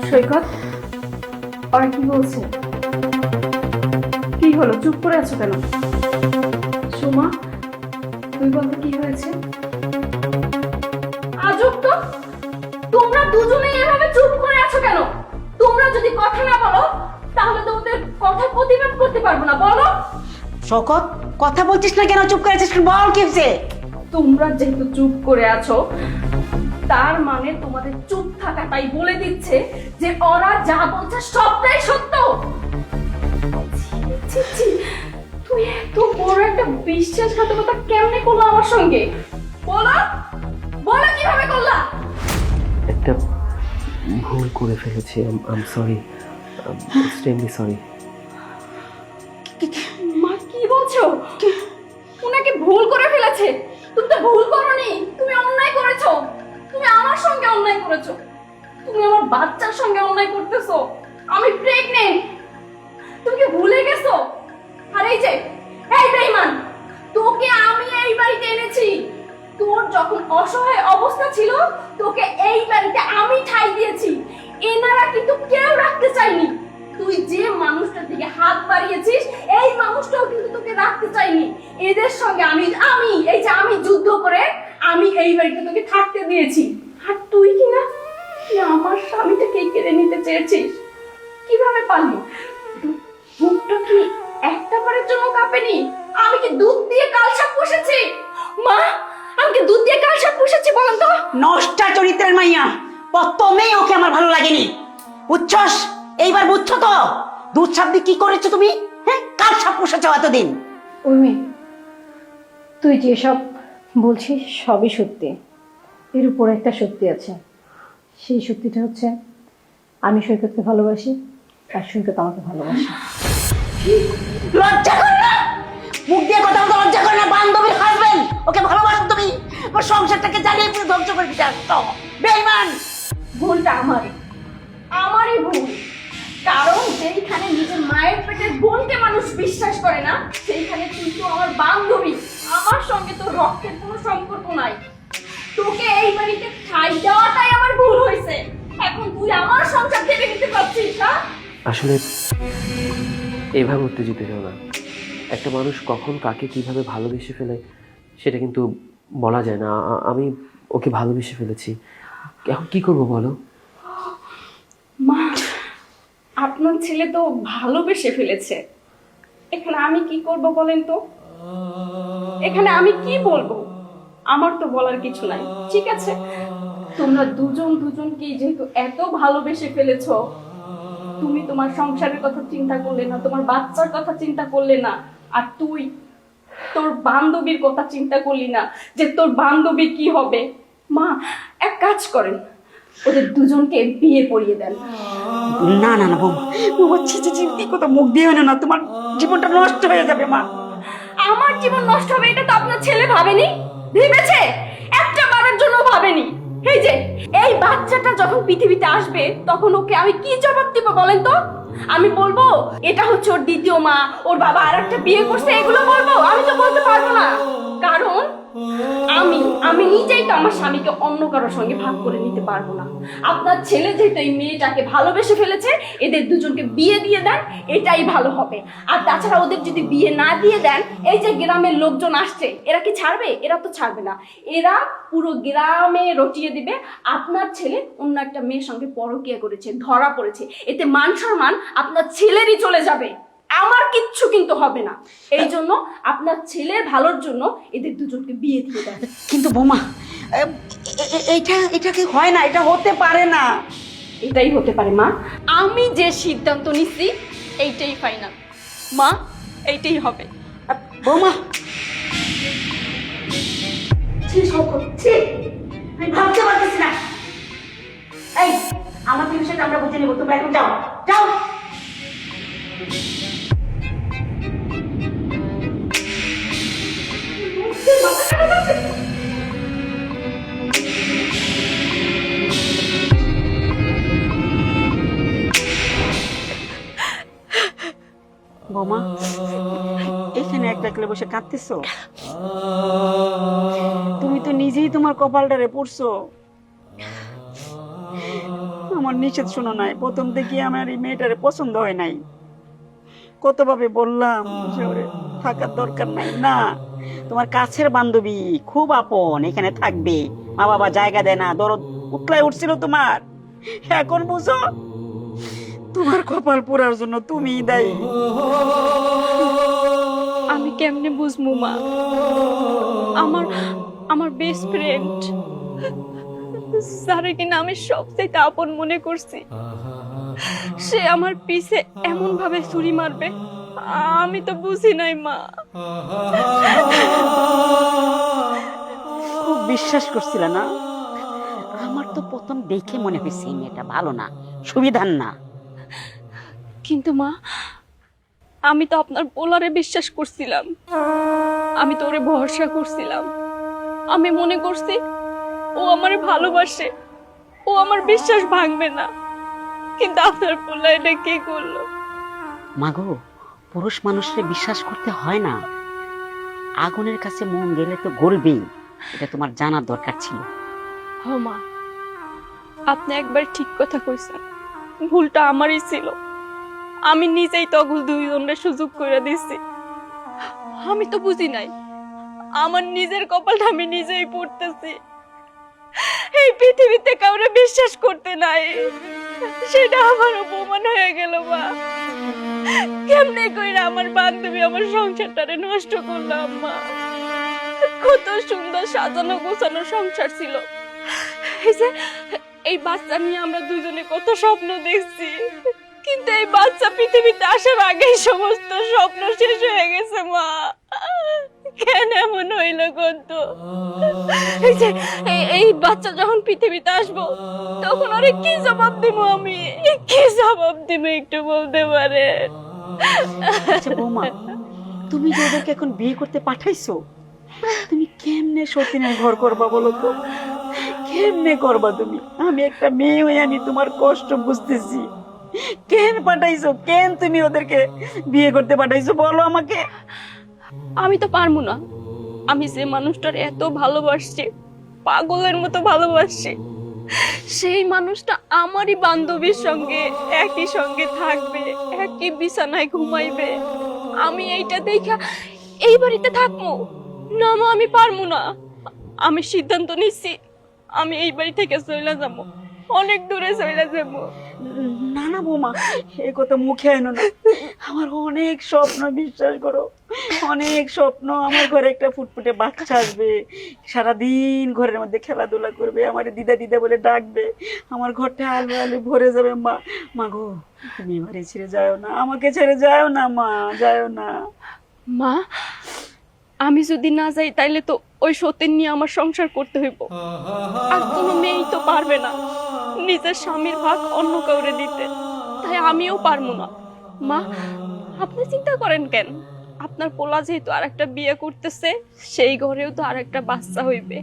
সৈকত, ওরা কি বলছে? কি হলো, চুপ করে আছো কেন? সুমা, তুই বলতে কি হয়েছে? আজব তো, তোমরা দুজনেই এভাবে চুপ করে আছো কেন? তোমরা যদি কথা না বলো তাহলে তো ওদের কথা প্রতিবাদ করতে পারবো না, বলো। শকত, কথা বলছিস না কেন? চুপ করে আছিস কেন? বল কি হয়েছে? তোমরা যেহেতু চুপ করে আছো, তার মানে তোমাদের চুপ থাকাটাই বলে দিচ্ছে যে ওরা যা বলছে সবটাই সত্য। ছি, ছি, তুই এত বড় একটা বিশ্বাসঘাতকতা কেমনে করলা আমার সঙ্গে? বলো, বলো কিভাবে করলা? একটা ভুল করে ফেলেছি। I sorry, extremely sorry. মা কি বলছো? উনাকে ভুল করে ফেলেছে? তুমি তো ভুল করোনি, তুমি অন্যায় করেছো। তুমি আমার সঙ্গে অন্যায় করেছো, তুমি আমার বাচ্চার সঙ্গে অন্যায় করতেছো। আমি প্রেগন্যান্ট, তুমি কি ভুলে গেছো? আর এই যে, এই বেঈমান, তোকে আমি এই বাড়িতে এনেছি। তোর যখন অসহায় অবস্থা ছিল, তোকে এই বাড়িতে আমি ঠাঁই দিয়েছি। এনারা কিন্তু কেউ রাখতে চায়নি। তুই যে মানুষটার দিকে হাত বাড়িয়েছিস, এই মানুষটাও কিন্তু তোকে রাখতে চাইনি। এদের সঙ্গে আমি এই যে আমি যুদ্ধ করে আমি এই বাড়িতে তোকে থাকতে দিয়েছি। আর তুই কি না, তুই আমার স্বামীটাকে কেড়ে নিতে চেয়েছিস। কিভাবে পারলি? মুখটা কি একটা বারের জন্য কাঁপেনি? আমি কি দুধ দিয়ে কালসাপ পুষেছি? মা, আমি কি দুধ দিয়ে কালসাপ পুষেছি বলেন তো? নষ্টা চরিত্রের মাইয়া, প্রথমেই ওকে আমার ভালো লাগেনি, বুঝছস? এইবার বুঝছো তো দুধ ছাপ দিয়ে কি করেছো তুমি? হ্যাঁ, কাল ছাপ পুষেছো এতদিন। উর্মি, তুই যেসব বলছিস সবই সত্যি। এর উপর একটা সত্যি আছে, সেই সত্যিটা হচ্ছে আমি সৈকতকে ভালোবাসি আর সৈকত আমাকে ভালোবাসে। লজ্জা করে না? মুখ দিয়ে কথা বলতে লজ্জা করে না? বান্ধবীর হাজবেন্ড, ওকে ভালোবাসো তুমি? ওর সংসারটাকে জ্বালিয়ে পুরো ধ্বংস করে দিতে আসছো। বেঈমান! ভুলটা আমারই ভুল। কারণ যেখানে নিজের মায়ের পেটের বোনকে মানুষ বিশ্বাস করে না, সেইখানে তুই তো আমার বান্ধবী, আমার সঙ্গে তো রক্তের কোনো সম্পর্ক নাই। তোকে এই বাড়িতে ঠাঁই দেওয়াটাই আমার ভুল হয়েছে। এখন তুই আমার সংসার থেকে নিতে পারছিস না? আসলে এভাবে উত্তেজিত হও না। একটা মানুষ কখন কাকে কিভাবে ভালোবেসে ফেলে সেটা কিন্তু বলা যায় না। আমি ওকে ভালোবেসে ফেলেছি, এখন কি করব বলো? মা, আপনার ছেলে তো ভালোবেসে ফেলেছে, এখানে আমি কি করব বলেন তো? এখানে আমি কি বলবো? আমার তো বলার কিছু নাই। ঠিক আছে, তোমরা দুজনকে যেহেতু এত ভালোবেসে ফেলেছো, তুমি তোমার সংসারের কথা চিন্তা করলে না, তোমার বাচ্চার কথা চিন্তা করলে না, আর তুই তোর বান্ধবীর কথা চিন্তা করলি না যে তোর বান্ধবী কি হবে। মা, এক কাজ করেন, ওদের দুজনকে বিয়ে পড়িয়ে দেন। না না না বৌমা, বৌমা চিন্তি কথা মুখ দিয়ে না, তোমার জীবনটা নষ্ট হয়ে যাবে মা। আমার জীবন নষ্ট হবে এটা তো আপনার ছেলে ভাবেনি, ভেবেছে? একটা বারের জন্য ভাবেনি। এই যে এই বাচ্চাটা যখন পৃথিবীতে আসবে, তখন ওকে আমি কি জবাব দিব বলেন তো? আমি বলবো এটা হচ্ছে ওর দ্বিতীয় মা, ওর বাবা আরেকটা বিয়ে করছে, এগুলো বলবো? আমি তো বলতে পারবো না, কারণ আমি নিজেই তো আমার স্বামীকে অন্য কারোর সঙ্গে ভাগ করে নিতে পারবো না। আপনার ছেলে যেহেতু এই মেয়েটাকে ভালোবেসে ফেলেছে, এদের দুজনকে বিয়ে দিয়ে দেন, এটাই ভালো হবে। আর তাছাড়া ওদের যদি বিয়ে না দিয়ে দেন, এই যে গ্রামের লোকজন আসছে, এরা কি ছাড়বে? এরা তো ছাড়বে না। এরা পুরো গ্রামে রটিয়ে দিবে আপনার ছেলে অন্য একটা মেয়ের সঙ্গে পরকীয়া করেছে, ধরা পড়েছে। এতে মান সম্মান আপনার ছেলেরই চলে যাবে, আমার কিচ্ছু কিন্তু হবে না। এই জন্য আপনার ছেলের ভালোর জন্য এদের দুজনকে বিয়ে দিয়ে দেন। কিন্তু বৌমা, এটা কি হয় না? এটা হতে পারে না। এটাই হতে পারে মা, আমি যে সিদ্ধান্ত নিচ্ছি এইটাই ফাইনাল মা, এইটাই হবে। বৌমা, আমি ভাবতে পারতেছি না। এই, আমার বিষয়টা আমরা বুঝে নেবো, তোমরা এখন যাও যাও। বৌমা, এখানে এক দেখলে বসে কাঁদতেছো? তুমি তো নিজেই তোমার কপালটারে পড়ছো। আমার নিষেধ শোনো নাই, প্রথম থেকে আমার এই মেয়েটারে পছন্দ হয় নাই। কতভাবে বললাম যে ওরে থাকার দরকার নাই। না, তোমার কাছের বান্ধবী, খুব আপন, এখানে থাকবে, মা বাবা জায়গা দেয় না, দরদ উতলায় উঠছিল তোমার। এখন বুঝো তোমার কপাল পোড়ার জন্য তুমি দায়ী। আমি কেমনে বুঝবো মা? আমার আমার বেস্ট ফ্রেন্ড, যারে কিনা আমি সবচেয়ে আপন মনে করছি, সে আমার পিছে এমন ভাবে ছুরি মারবে আমি তো বুঝি নাই মা। খুব বিশ্বাস করছিল না? আমার তো প্রথম দেখে মনে হয়েছে এই মেয়েটা ভালো না, সুবিধার না। কিন্তু মা, আমি তো আপনার পোলারে বিশ্বাস করছিলাম, আমি তো ওরে ভরসা করছিলাম, আমি মনে করছি ও আমারে ভালোবাসে, ও আমার বিশ্বাস ভাঙবে না। কিন্তু আপনার পোলা এটা কি করলো? মাগো, পুরুষ মানুষকে বিশ্বাস করতে হয় না, আগুনের কাছে মন গেলে তো গলবেই, এটা তোমার জানার দরকার ছিল। হ মা, আপনি একবার ঠিক কথা কইছেন, ভুলটা আমারই ছিল। আমি নিজেই তখন দুইজনের সুযোগ করে দিছি। আমি তো বুঝি নাই আমার নিজের কপালটা আমি নিজেই পড়তেছি। এই পৃথিবীতে কাউরে বিশ্বাস করতে নাই, সেটা আমার অপমান হয়ে গেল মা। কেমনে কইরা আমার বান্ধবী আমার সংসারটারে নষ্ট করলাম মা। কত সুন্দর সাজানো গোছানো সংসার ছিল, এই যে এই বাচ্চা নিয়ে আমরা দুজনে কত স্বপ্ন দেখছি, কিন্তু এই বাচ্চা পৃথিবীতে আসার আগেই সমস্ত স্বপ্ন শেষ হয়ে গেছে মা। কেন এমন হইল কত? এই যে এই বাচ্চা যখন পৃথিবীতে আসবো তখন আরে কি জবাব দিব? আমি কি জবাব দিব একটু বলতে পারে? আচ্ছা বৌমা, তুমি যে ওদেরকে এখন বিয়ে করতে পাঠাইছো, তুমি কেমনে সতীনের ঘর করবা বলো তো? কেমনে করবা তুমি? আমি একটা মেয়ে হয়ে আমি তোমার কষ্ট বুঝতেছি। কেন পাঠাইছো? কেন তুমি ওদেরকে বিয়ে করতে পাঠাইছো বলো আমাকে। আমি তো পারবো না। আমি যে মানুষটার এত ভালোবাসছি, পাগলের মতো ভালোবাসছি, সেই মানুষটা আমারই বান্ধবীর সঙ্গে একই সঙ্গে থাকবে, একই বিছানায় ঘুমাইবে, আমি এইটা দেখা এই বাড়িতে থাকবো না মা? আমি পারবো না। আমি সিদ্ধান্ত নিচ্ছি, আমি এই বাড়ি থেকে চলে যাবো, অনেক দূরে চলে যাবো। না না বৌমা, এই কথা মুখে আনো না। আমার অনেক স্বপ্ন, বিশ্বাস করো, অনেক স্বপ্ন। আমার ঘরে একটা ফুটফুটে বাচ্চা আসবে, সারাদিন ঘরের মধ্যে খেলাধুলা করবে, আমার দিদা দিদা বলে ডাকবে, আমার ঘরটা আলো আলো ভরে যাবে। মা, মা গো, তুমি এবারে ছেড়ে যাও না, আমাকে ছেড়ে যাও না মা, যাও না। মা, আমি যদি না যাই তাইলে তো ওই সতীন নিয়ে আমার সংসার করতে হইব। আর কোনো মেয়েই তো পারবে না নিজের স্বামীর ভাগ অন্য কাউরে দিতে, তাই আমিও পারবো না। মা, আপনি চিন্তা করেন কেন? আপনার পোলা যেহেতু আর একটা বিয়ে করতেছে, সেই ঘরেও তো আর একটা বাচ্চা হইবে।